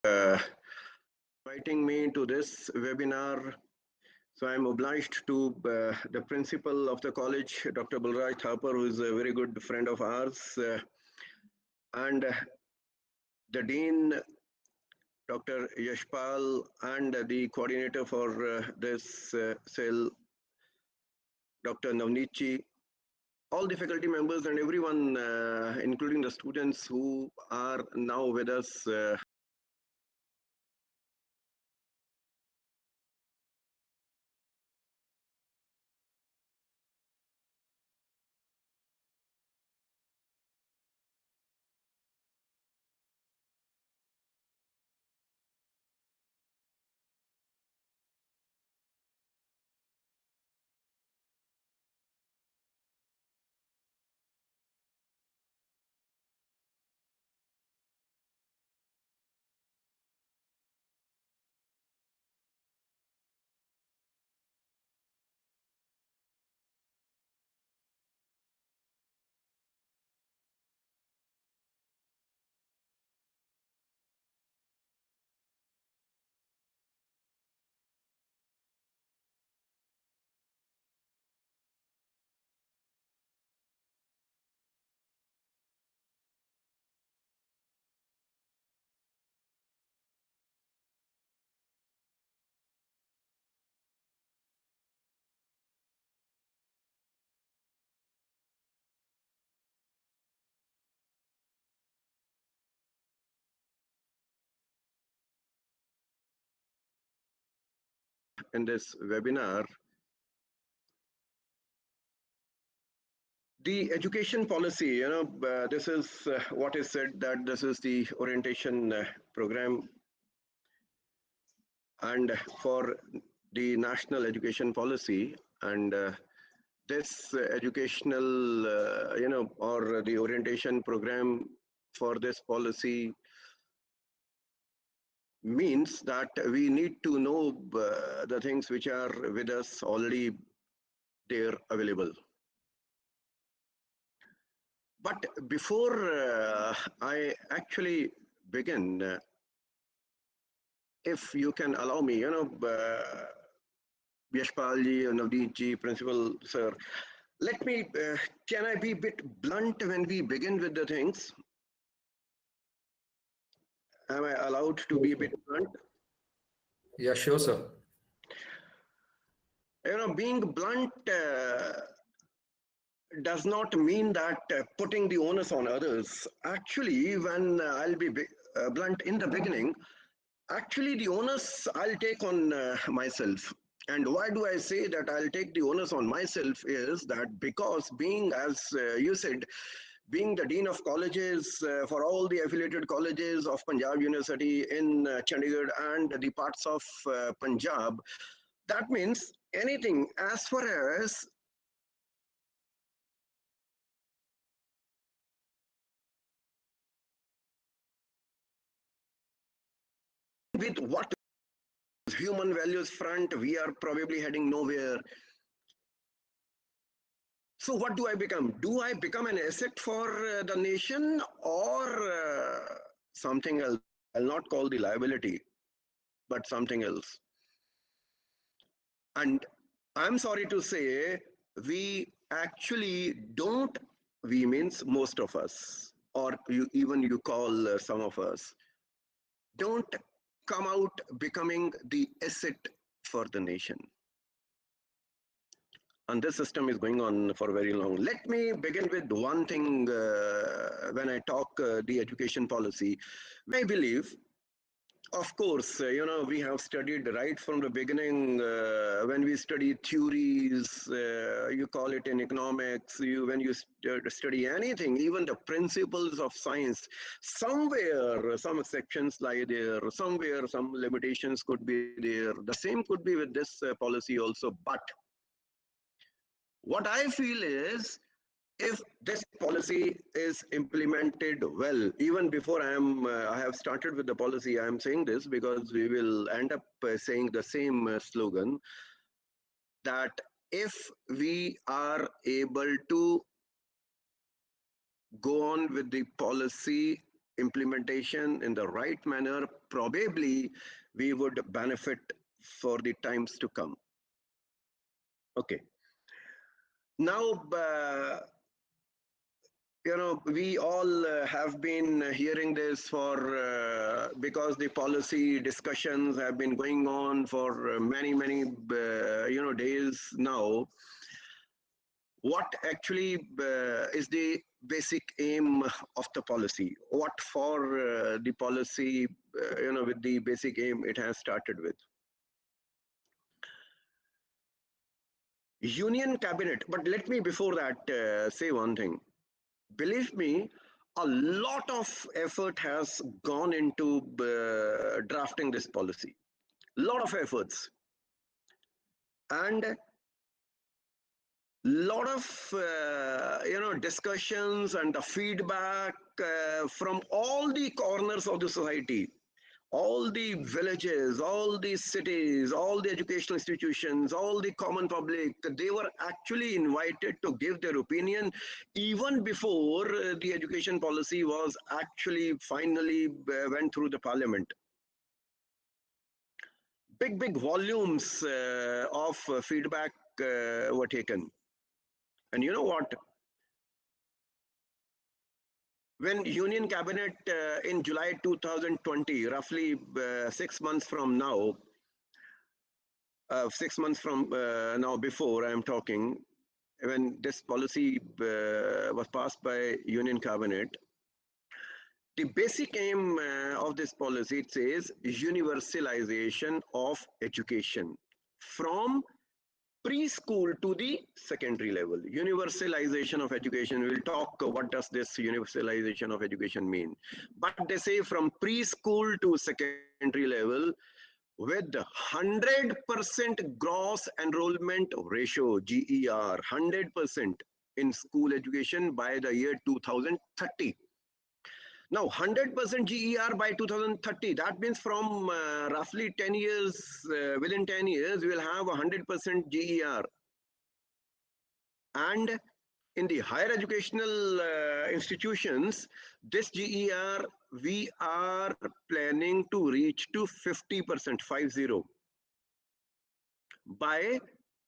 inviting me to this webinar. So I'm obliged to the principal of the college, Dr. Balraj Thapar, who is a very good friend of ours, and the dean, Dr. Yashpal, and the coordinator for this cell, Dr. Navneetji, all the faculty members and everyone, including the students who are now with us. In this webinar, the education policy, this is what is said, that this is the orientation program, and for the national education policy, and this educational, or the orientation program for this policy means that we need to know the things which are with us already there available. But before I actually begin, if you can allow me, Yashpal ji, Navdeep ji, Principal Sir, let me, can I be a bit blunt when we begin with the things? Am I allowed to be a bit blunt? Yeah, sure, sir. Being blunt does not mean that putting the onus on others. Actually, when I'll be blunt in the beginning, actually the onus I'll take on myself. And why do I say that I'll take the onus on myself is that because being, as you said, being the Dean of Colleges for all the affiliated colleges of Punjab University in Chandigarh and the parts of Punjab, that means anything as far as with what human values front, we are probably heading nowhere. So what do I become? Do I become an asset for the nation, or something else? I'll not call the liability, but something else. And I'm sorry to say, we actually don't, we means most of us, or even you call some of us, don't come out becoming the asset for the nation. And this system is going on for very long. Let me begin with one thing when I talk the education policy. I believe, of course, we have studied right from the beginning. When we study theories, you call it in economics, when you study anything, even the principles of science, somewhere some exceptions lie there, somewhere some limitations could be there. The same could be with this policy also. But what I feel is, if this policy is implemented well, even before I have started with the policy, I am saying this because we will end up saying the same slogan, that if we are able to go on with the policy implementation in the right manner, probably we would benefit for the times to come. Okay. Now, we all have been hearing this for because the policy discussions have been going on for many days now. What actually is the basic aim of the policy? What for the policy, with the basic aim it has started with? Union cabinet. But let me before that say one thing. Believe me, a lot of effort has gone into drafting this policy. Lot of efforts. And lot of discussions and the feedback from all the corners of the society, all the villages, all the cities, all the educational institutions, all the common public. They were actually invited to give their opinion even before the education policy was actually finally went through the parliament. Big volumes of feedback were taken. And you know what? When Union Cabinet in July 2020, roughly 6 months from now, 6 months from now before I am talking, when this policy was passed by Union Cabinet, the basic aim of this policy, it says universalization of education from preschool to the secondary level. Universalization of education. We'll talk what does this universalization of education mean. But they say from preschool to secondary level with 100% gross enrollment ratio, GER, 100% in school education by the year 2030. Now, 100% GER by 2030, that means from roughly 10 years, within 10 years, we will have 100% GER. And in the higher educational institutions, this GER, we are planning to reach to 50%, 50, by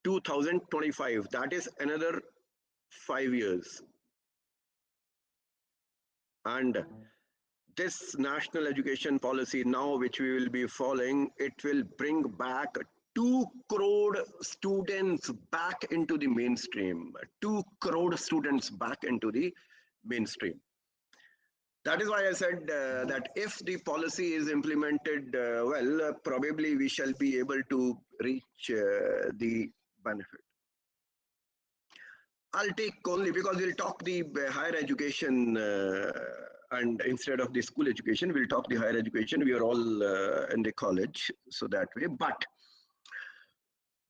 2025. That is another 5 years. And this national education policy now, which we will be following, it will bring back 2 crore students back into the mainstream. 2 crore students back into the mainstream. That is why I said that if the policy is implemented well, probably we shall be able to reach the benefit. I'll take only because we'll talk the higher education and instead of the school education, we'll talk the higher education. We are all in the college, so that way. But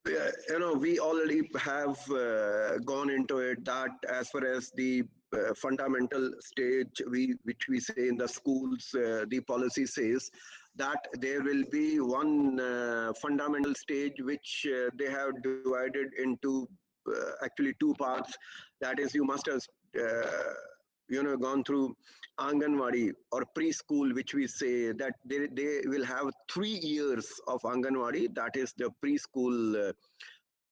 we already have gone into it that as far as the fundamental stage, which we say in the schools, the policy says that there will be one fundamental stage which they have divided into actually 2 parts. That is, you must have gone through Anganwadi or preschool, which we say that they will have 3 years of Anganwadi, that is the preschool,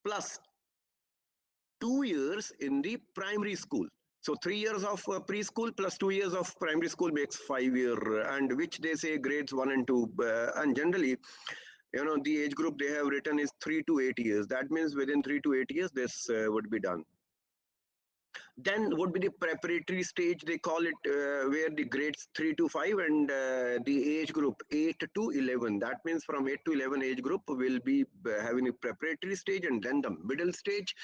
plus 2 years in the primary school. So 3 years of preschool plus 2 years of primary school makes 5 years, and which they say grades 1 and 2. And generally, the age group they have written is 3 to 8 years. That means within 3 to 8 years, this would be done. Then would be the preparatory stage, they call it, where the grades 3 to 5 and the age group 8 to 11. That means from 8 to 11 age group will be having a preparatory stage, and then the middle stage,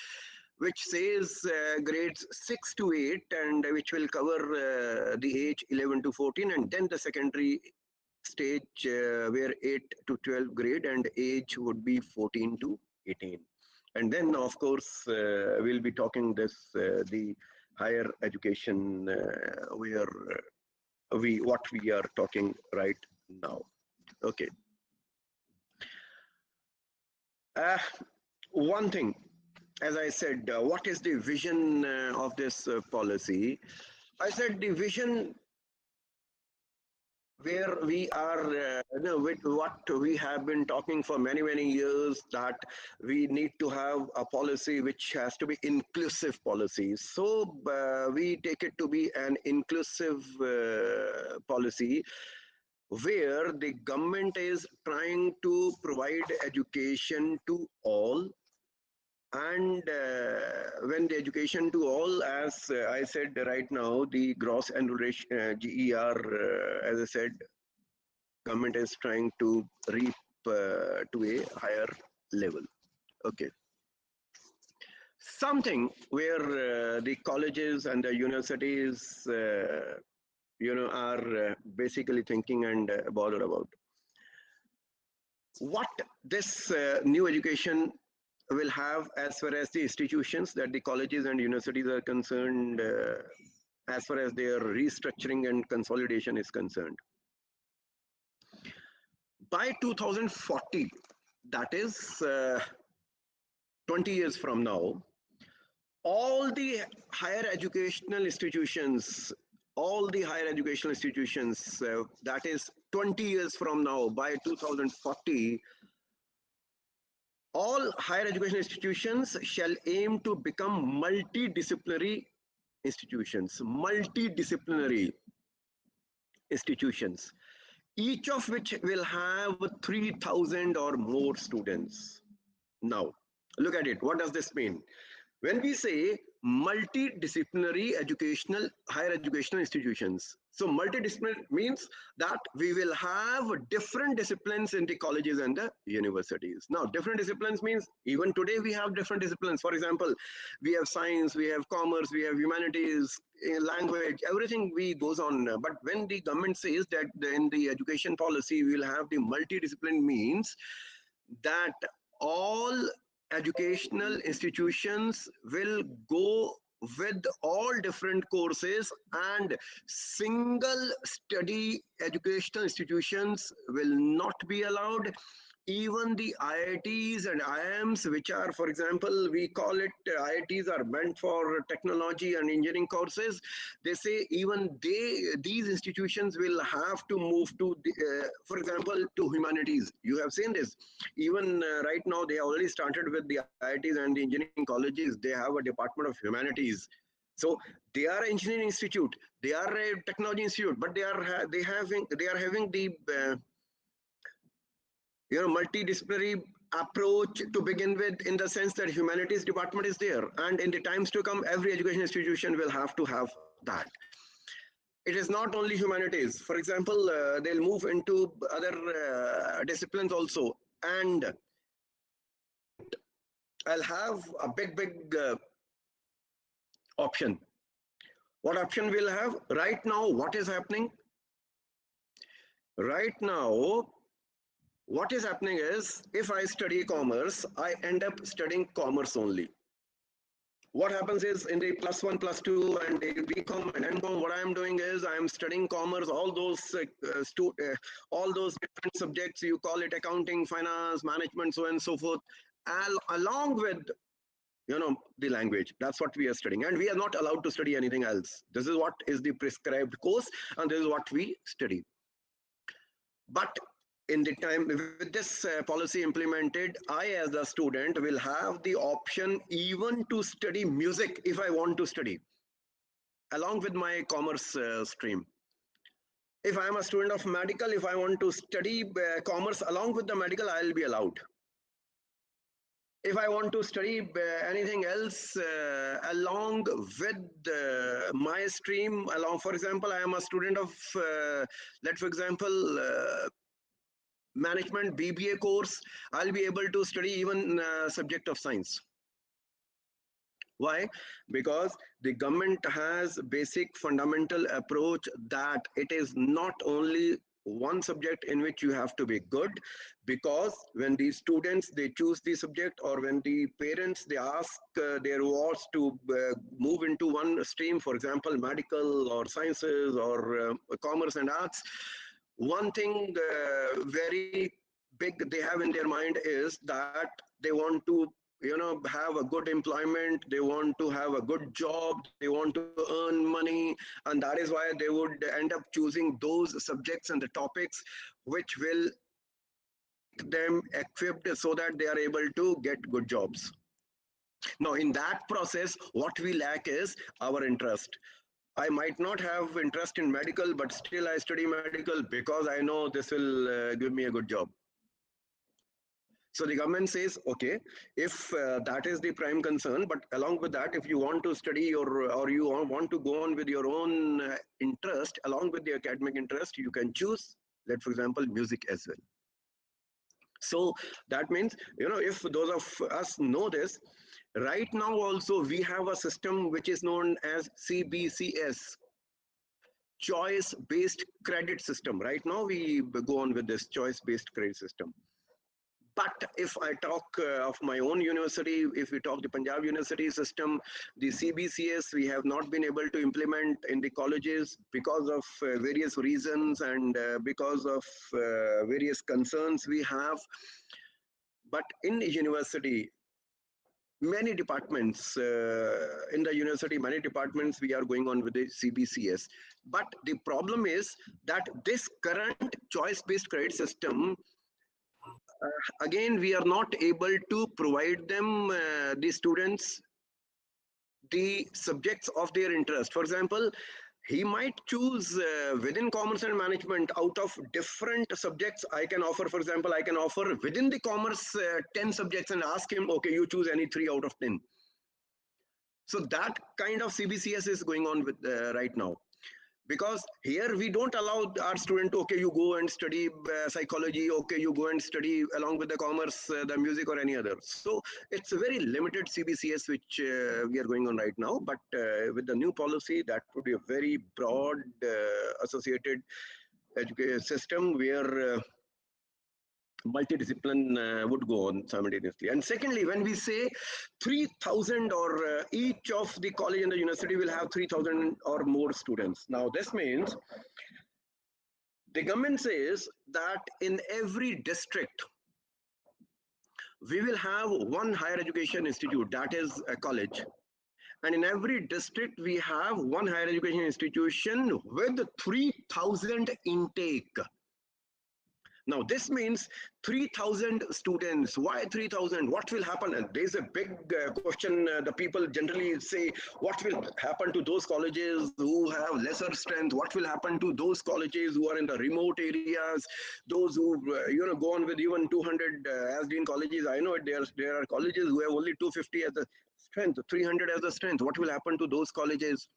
which says grades 6 to 8 and which will cover the age 11 to 14, and then the secondary stage where 8 to 12 grade and age would be 14 to 18. And then, of course, we'll be talking this the higher education where what we are talking right now. Okay. One thing, as I said, what is the vision of this policy? I said the vision where we are, with what we have been talking for many, many years, that we need to have a policy which has to be inclusive policy. So we take it to be an inclusive policy where the government is trying to provide education to all. And when the education to all, as I said right now, the gross enrollment GER, as I said, government is trying to reap to a higher level. Okay, something where the colleges and the universities, are basically thinking and bothered about what this new education will have as far as the institutions that the colleges and universities are concerned, as far as their restructuring and consolidation is concerned. By 2040, that is 20 years from now, all the higher educational institutions, that is 20 years from now, by 2040, all higher education institutions shall aim to become multidisciplinary institutions, each of which will have 3,000 or more students. Now, look at it. What does this mean? When we say multidisciplinary higher educational institutions, so multidisciplinary means that we will have different disciplines in the colleges and the universities. Now, different disciplines means even today we have different disciplines. For example, we have science, we have commerce, we have humanities, language, everything we goes on. But when the government says that in the education policy we will have the multidiscipline, means that all educational institutions will go with all different courses, and single study educational institutions will not be allowed. Even the IITs and IIMs, which are, for example, we call it IITs are meant for technology and engineering courses. They say even these institutions will have to move to, for example, to humanities. You have seen this. Even right now, they already started with the IITs and the engineering colleges. They have a department of humanities. So they are an engineering institute, they are a technology institute, but they are having the multidisciplinary approach to begin with, in the sense that humanities department is there, and in the times to come every education institution will have to have that. It is not only humanities. For example, they'll move into other disciplines also, and I'll have a big option. What option we'll have right now? What is happening right now? What is happening is, if I study commerce, I end up studying commerce only. What happens is, in the +1, +2, and the BCom and MCom, what I am doing is I am studying commerce, all those different subjects. You call it accounting, finance, management, so on and so forth, along with the language. That's what we are studying, and we are not allowed to study anything else. This is what is the prescribed course, and this is what we study. But in the time with this policy implemented, I as a student will have the option even to study music if I want to study, along with my commerce stream. If I am a student of medical, if I want to study commerce along with the medical, I'll be allowed. If I want to study anything else along with my stream, for example, I am a student of, for example, management BBA course, I'll be able to study even subject of science. Why? Because the government has basic fundamental approach that it is not only one subject in which you have to be good, because when the students they choose the subject, or when the parents they ask their wards to move into one stream, for example medical or sciences or commerce and arts, one thing very big they have in their mind is that they want to have a good employment, they want to have a good job, they want to earn money, and that is why they would end up choosing those subjects and the topics which will make them equipped so that they are able to get good jobs. Now, in that process, what we lack is our interest. I might not have interest in medical, but still I study medical because I know this will give me a good job. So the government says, okay, if that is the prime concern, but along with that, if you want to study or you want to go on with your own interest, along with the academic interest, you can choose, let for example, music as well. So that means, if those of us know this, right now also we have a system which is known as CBCS, choice based credit system. Right now we go on with this choice based credit system. But if I talk of my own university, if we talk the Punjab University system, the CBCS, we have not been able to implement in the colleges because of various reasons and because of various concerns we have. But in university, many departments, in the university, many departments, we are going on with the CBCS. But the problem is that this current choice-based credit system, again, we are not able to provide them, the students, the subjects of their interest. For example, he might choose within commerce and management out of different subjects. I can offer, for example, I can offer within the commerce 10 subjects and ask him, okay, you choose any 3 out of 10. So that kind of CBCS is going on with right now. Because here we don't allow our student to, okay, you go and study psychology, okay, you go and study along with the commerce, the music or any other. So it's a very limited CBCS which we are going on right now. But with the new policy, that would be a very broad associated education system where multidiscipline would go on simultaneously. And secondly, when we say 3,000 or each of the college and the university will have 3,000 or more students. Now this means the government says that in every district, we will have one higher education institute, that is a college. And in every district, we have one higher education institution with 3,000 intake. Now, this means 3,000 students. Why 3,000? What will happen? And there's a big question. The people generally say, what will happen to those colleges who have lesser strength? What will happen to those colleges who are in the remote areas? Those who, go on with even 200 as dean colleges. I know there are colleges who have only 250 as the strength, 300 as the strength. What will happen to those colleges?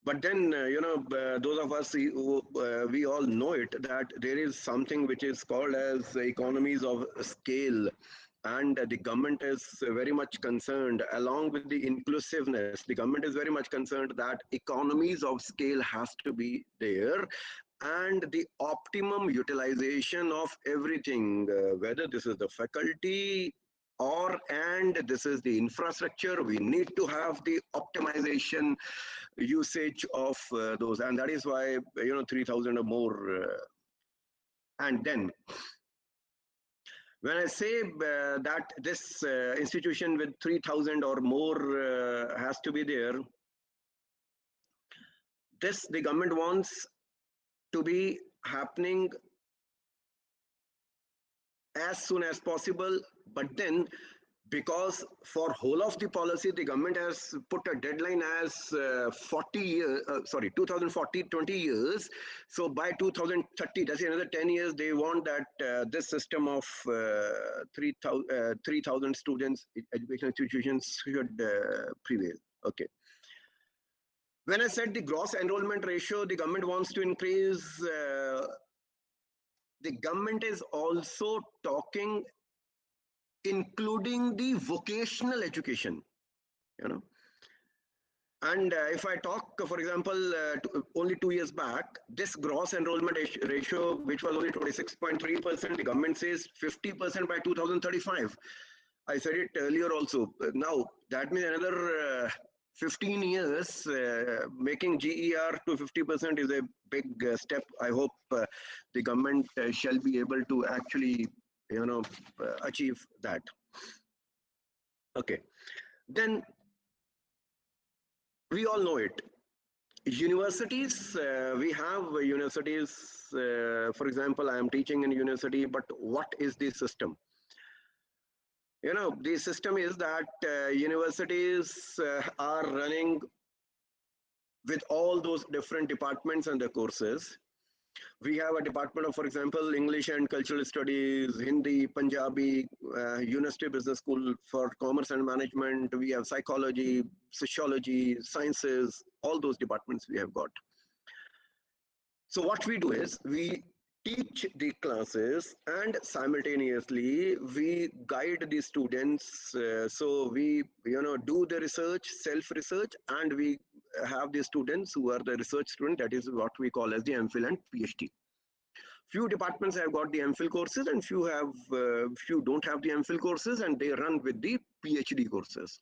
But then, those of us who we all know it, that there is something which is called as economies of scale. And the government is very much concerned, along with the inclusiveness, the government is very much concerned that economies of scale has to be there, and the optimum utilization of everything, whether this is the faculty and this is the infrastructure, we need to have the optimization usage of those, and that is why 3,000 or more. And then when I say that this institution with 3,000 or more has to be there, this the government wants to be happening as soon as possible. But then, because for whole of the policy, the government has put a deadline as 40 years, 2040, 20 years. So by 2030, that's another 10 years, they want that this system of 3,000 students, educational institutions should prevail. Okay. When I said the gross enrollment ratio, the government wants to increase, the government is also talking including the vocational education, And if I talk, for example, only 2 years back, this gross enrollment ratio, which was only 26.3%, the government says 50% by 2035. I said it earlier also. Now, that means another 15 years, making GER to 50% is a big step. I hope the government shall be able to actually achieve that. Okay, then we all know it. Universities, we have universities. For example, I am teaching in university, but what is the system? The system is that universities are running with all those different departments and the courses. We have a department of, for example, English and Cultural Studies, Hindi, Punjabi, University Business School for Commerce and Management. We have psychology, sociology, sciences, all those departments we have got. So what we do is we teach the classes and simultaneously we guide the students. So we do the research, self-research, and we have the students who are the research student. That is what we call as the MPhil and PhD. Few departments have got the MPhil courses and few don't have the MPhil courses, and they run with the PhD courses.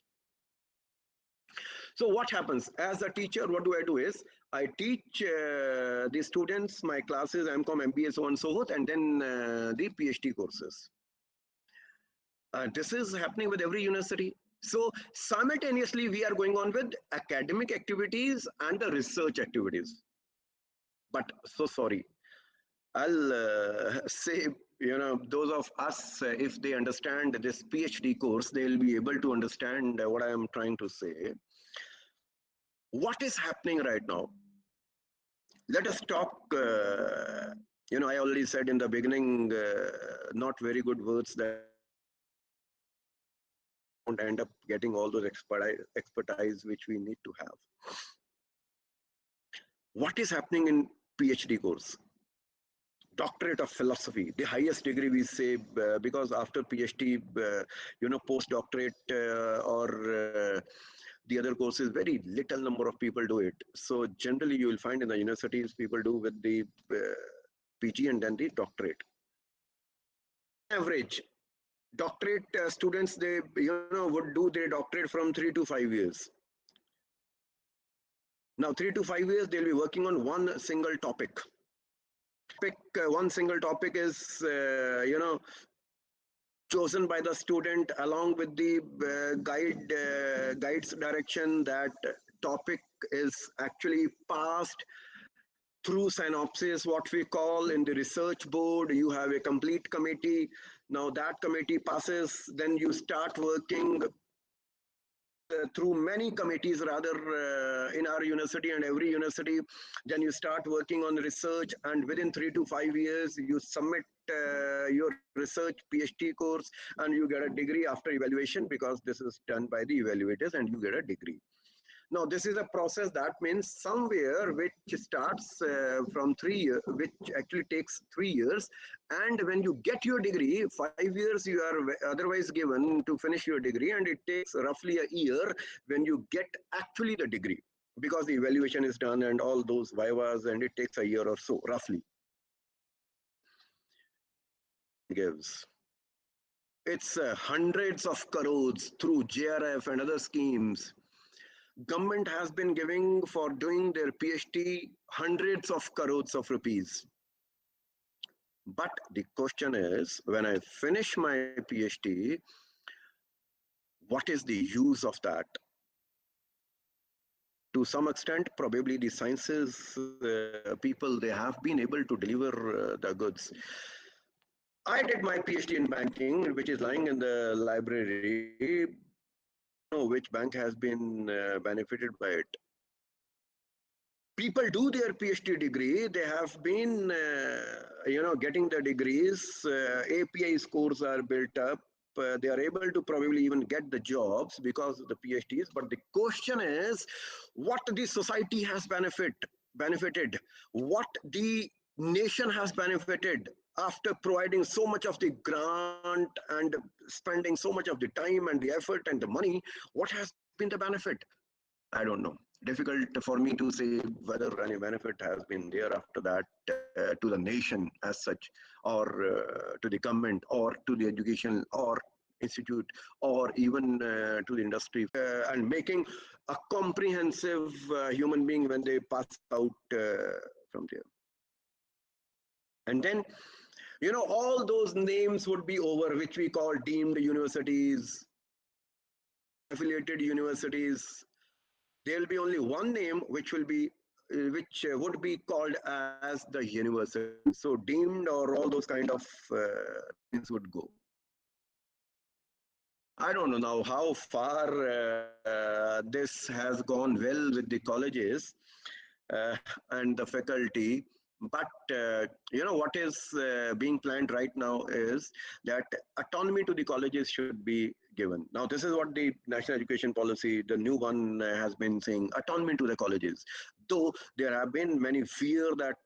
So what happens as a teacher? What do I do is I teach the students my classes, MCOM, MBA, so on and so forth, and then the PhD courses. This is happening with every university. So simultaneously, we are going on with academic activities and the research activities. But so sorry, I'll say, those of us, if they understand this PhD course, they'll be able to understand what I am trying to say. What is happening right now? Let us talk, I already said in the beginning, not very good words that don't end up getting all those expertise which we need to have. What is happening in PhD course? Doctorate of philosophy, the highest degree we say, because after PhD, postdoctorate or the other courses, very little number of people do it. So generally you will find in the universities people do with the PG and then the doctorate. Average doctorate students, they would do their doctorate from 3 to 5 years. Now 3 to 5 years they'll be working on one single topic. One single topic is chosen by the student along with the guide's direction. That topic is actually passed through synopsis, what we call in the research board. You have a complete committee. Now that committee passes, then you start working through many committees rather in our university and every university. Then you start working on research, and within 3 to 5 years you submit your research PhD course and you get a degree after evaluation, because this is done by the evaluators, and you get a degree. Now this is a process, that means somewhere which starts from 3 years, which actually takes 3 years, and when you get your degree, 5 years you are otherwise given to finish your degree, and it takes roughly a year when you get actually the degree, because the evaluation is done and all those vivas, and it takes a year or so roughly. Gives. It's hundreds of crores through JRF and other schemes. Government has been giving for doing their PhD hundreds of crores of rupees. But the question is, when I finish my PhD, what is the use of that? To some extent, probably the sciences people, they have been able to deliver the goods. I did my PhD in banking, which is lying in the library. Which bank has been benefited by it. People do their PhD degree, they have been getting the degrees, API scores are built up, they are able to probably even get the jobs because of the PhDs. But the question is, what the society has benefited, what the nation has benefited after providing so much of the grant and spending so much of the time and the effort and the money. What has been the benefit? I don't know. Difficult for me to say whether any benefit has been there after that to the nation as such, or to the government, or to the education or institute, or even to the industry, and making a comprehensive human being when they pass out from there. And then all those names would be over, which we call deemed universities, affiliated universities. There will be only one name which would be called as the university. So deemed or all those kind of things would go. I don't know now how far this has gone well with the colleges uh, and the faculty. But what is being planned right now is that autonomy to the colleges should be given. Now, this is what the national education policy, the new one, has been saying: autonomy to the colleges. Though there have been many fear that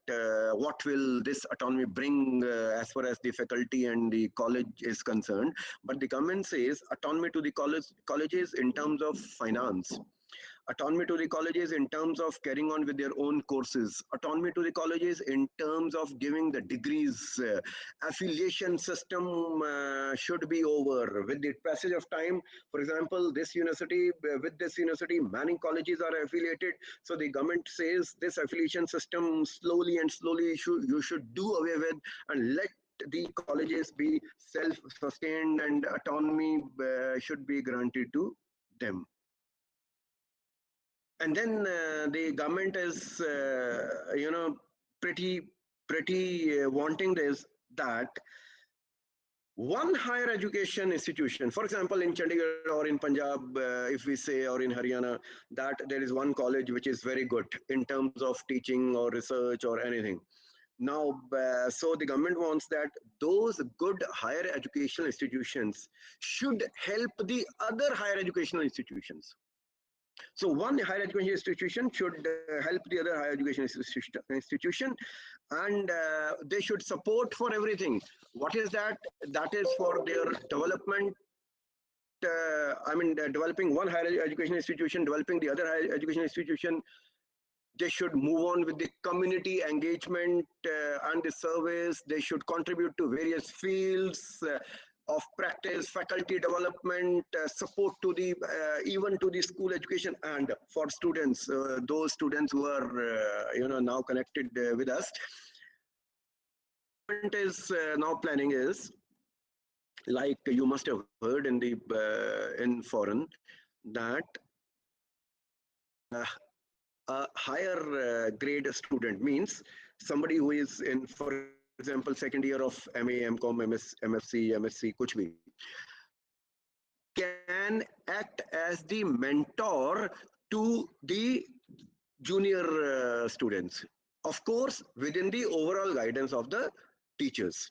what will this autonomy bring as far as the faculty and the college is concerned, but the government says autonomy to the colleges in terms of finance, autonomy to the colleges in terms of carrying on with their own courses, autonomy to the colleges in terms of giving the degrees. Affiliation system should be over with the passage of time. For example, with this university, many colleges are affiliated. So the government says this affiliation system slowly and slowly you should do away with, and let the colleges be self-sustained, and autonomy should be granted to them. And then the government is pretty wanting this, that one higher education institution, for example in Chandigarh or in Punjab, if we say, or in Haryana, that there is one college which is very good in terms of teaching or research or anything. Now so the government wants that those good higher educational institutions should help the other higher educational institutions. So one higher education institution should help the other higher education institution, and they should support for everything. What is that? That is for their development. Developing one higher education institution, developing the other higher education institution. They should move on with the community engagement and the service. They should contribute to various fields of practice, faculty development, support to the even to the school education, and for students, those students who are now connected with us. Government is now planning is, like you must have heard in the in foreign, that uh, a higher grade student means somebody who is in, for example, second year of MA, MCom, MSc, MSc, kuch bhi, can act as the mentor to the junior students, of course within the overall guidance of the teachers.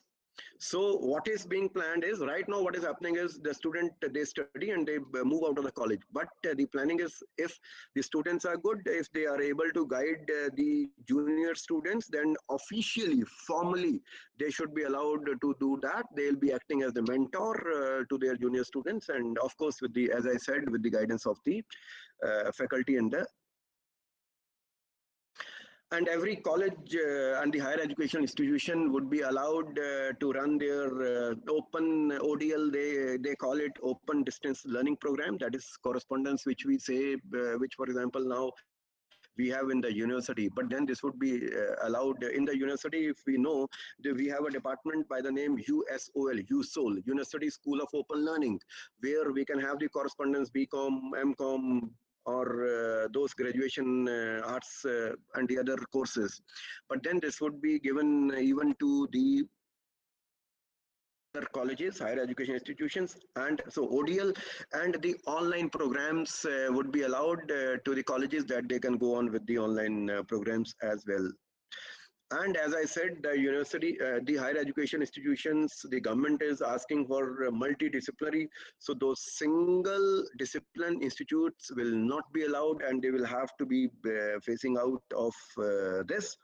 So what is being planned is, right now what is happening is, the student, they study and they move out of the college, but the planning is, if the students are good, if they are able to guide the junior students, then officially, formally, they should be allowed to do that. They'll be acting as the mentor to their junior students, and of course with the, as I said, with the guidance of the faculty and the, and every college and the higher education institution would be allowed to run their open ODL. They call it open distance learning program. That is correspondence, which we say, which for example now we have in the university. But then this would be allowed in the university. If we know, we have a department by the name USOL, University School of Open Learning, where we can have the correspondence, BCom, MCom, or those graduation arts and the other courses. But then this would be given even to the other colleges, higher education institutions, and so ODL and the online programs would be allowed to the colleges, that they can go on with the online programs as well. And as I said, the university, the higher education institutions, the government is asking for multidisciplinary. So those single discipline institutes will not be allowed, and they will have to be phasing out of this.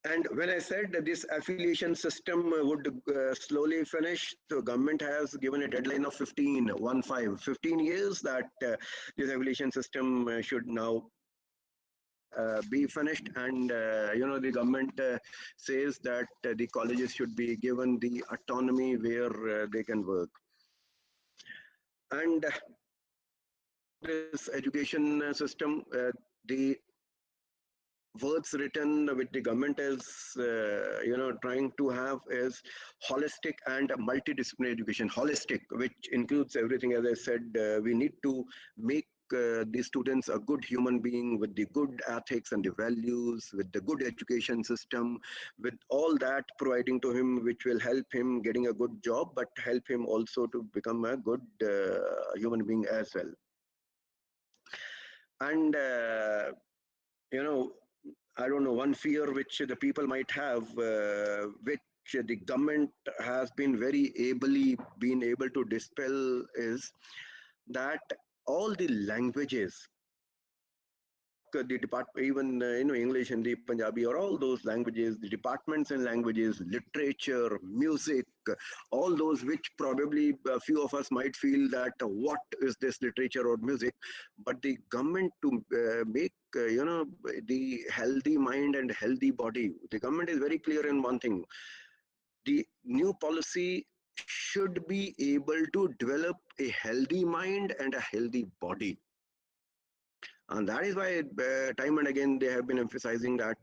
And when I said that this affiliation system would slowly finish, the government has given a deadline of 15 years, that this affiliation system should now be finished. And the government says that the colleges should be given the autonomy where they can work. And this education system, the words written which the government is trying to have is holistic and multidisciplinary education. Holistic, which includes everything. As I said, we need to make the students a good human being with the good ethics and the values, with the good education system, with all that providing to him, which will help him getting a good job, but help him also to become a good human being as well. And you know I don't know, one fear which the people might have, which the government has been very ably been able to dispel, is that all the languages, the department, even English, Hindi, Punjabi, or all those languages, the departments and languages, literature, music, all those which probably a few of us might feel that what is this literature or music, but the government to make the healthy mind and healthy body. The government is very clear in one thing: the new policy should be able to develop a healthy mind and a healthy body. And that is why time and again they have been emphasizing that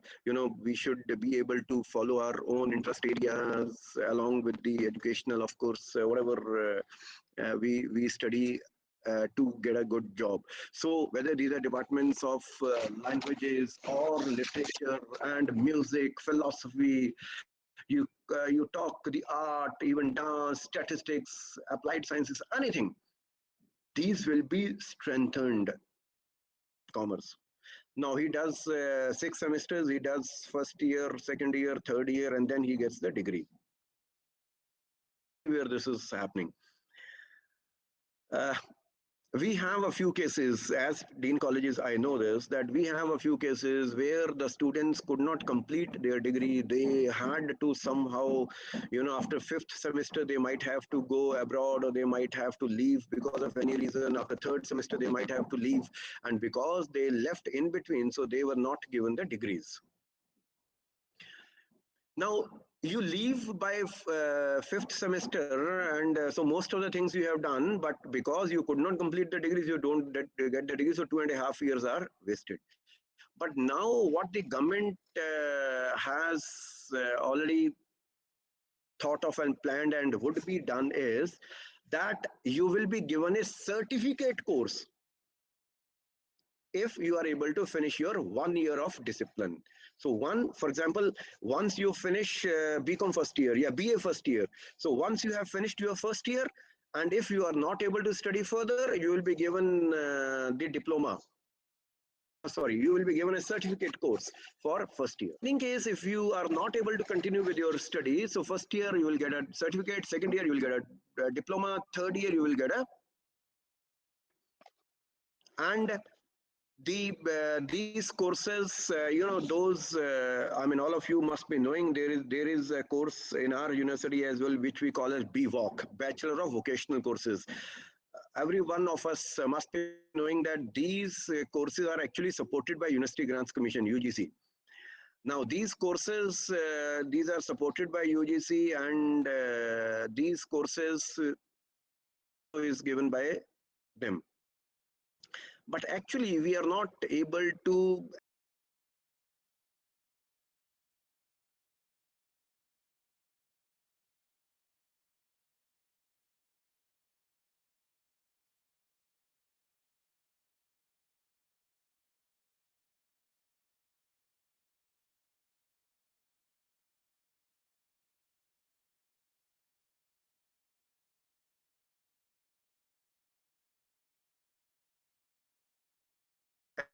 we should be able to follow our own interest areas along with the educational, of course, whatever we study to get a good job. So whether these are departments of languages or literature and music, philosophy, you talk the art, even dance, statistics, applied sciences, anything, these will be strengthened. Commerce. Now he does 6 semesters. He does first year, second year, third year, and then he gets the degree. Everywhere this is happening. Uh, we have a few cases, as dean colleges, I know this, that we have a few cases where the students could not complete their degree. They had to somehow, after fifth semester, they might have to go abroad, or they might have to leave because of any reason. After third semester, they might have to leave. And because they left in between, so they were not given the degrees. Now, you leave by fifth semester, and so most of the things you have done, but because you could not complete the degrees, you don't get the degree, so 2.5 years are wasted. But now, what the government has already thought of and planned and would be done is that you will be given a certificate course if you are able to finish your 1 year of discipline. So for example, once you finish BCom first year, yeah, BA first year. So once you have finished your first year, and if you are not able to study further, you will be given the diploma. Sorry, you will be given a certificate course for first year. In case if you are not able to continue with your study, so first year you will get a certificate, second year you will get a diploma, third year you will get a, and these courses, those I mean, all of you must be knowing there is a course in our university as well which we call as BVOC, Bachelor of Vocational Courses. Every one of us must be knowing that these courses are actually supported by University Grants Commission, UGC. Now these courses, these are supported by UGC, and these courses is given by them. But actually we are not able to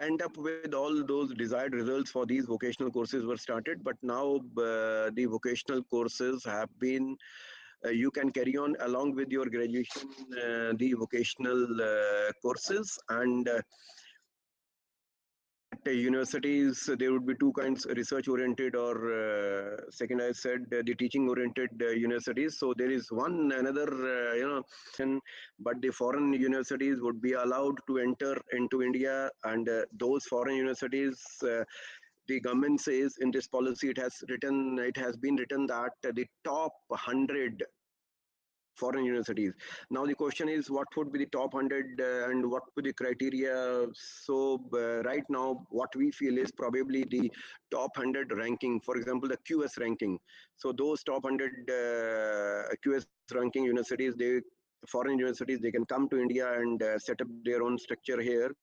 end up with all those desired results for these vocational courses were started. But now the vocational courses have been, you can carry on along with your graduation, the vocational courses. And at universities, there would be two kinds: research oriented, or second, I said, the teaching oriented universities. So there is one another, but the foreign universities would be allowed to enter into India, and those foreign universities, the government says in this policy, it has been written that the top 100 foreign universities. Now the question is, what would be the top 100 and what would be the criteria? So right now, what we feel is probably the top 100 ranking, for example, the QS ranking. So those top 100 QS ranking universities, foreign universities, they can come to India and set up their own structure here.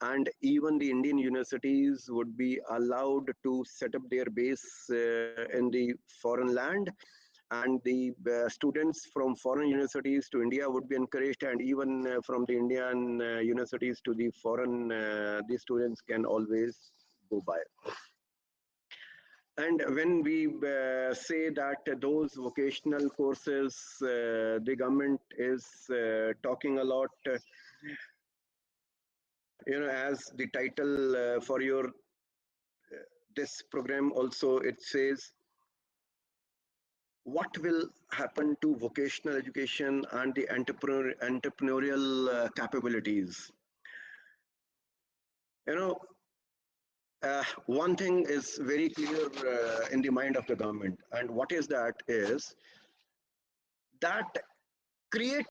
And even the Indian universities would be allowed to set up their base in the foreign land, and the students from foreign universities to India would be encouraged, and even from the Indian universities to the foreign, the students can always go by. And when we say that those vocational courses, the government is talking a lot, as the title for your this program also, it says what will happen to vocational education and the entrepreneurial capabilities. You know, one thing is very clear in the mind of the government, and what is that is that create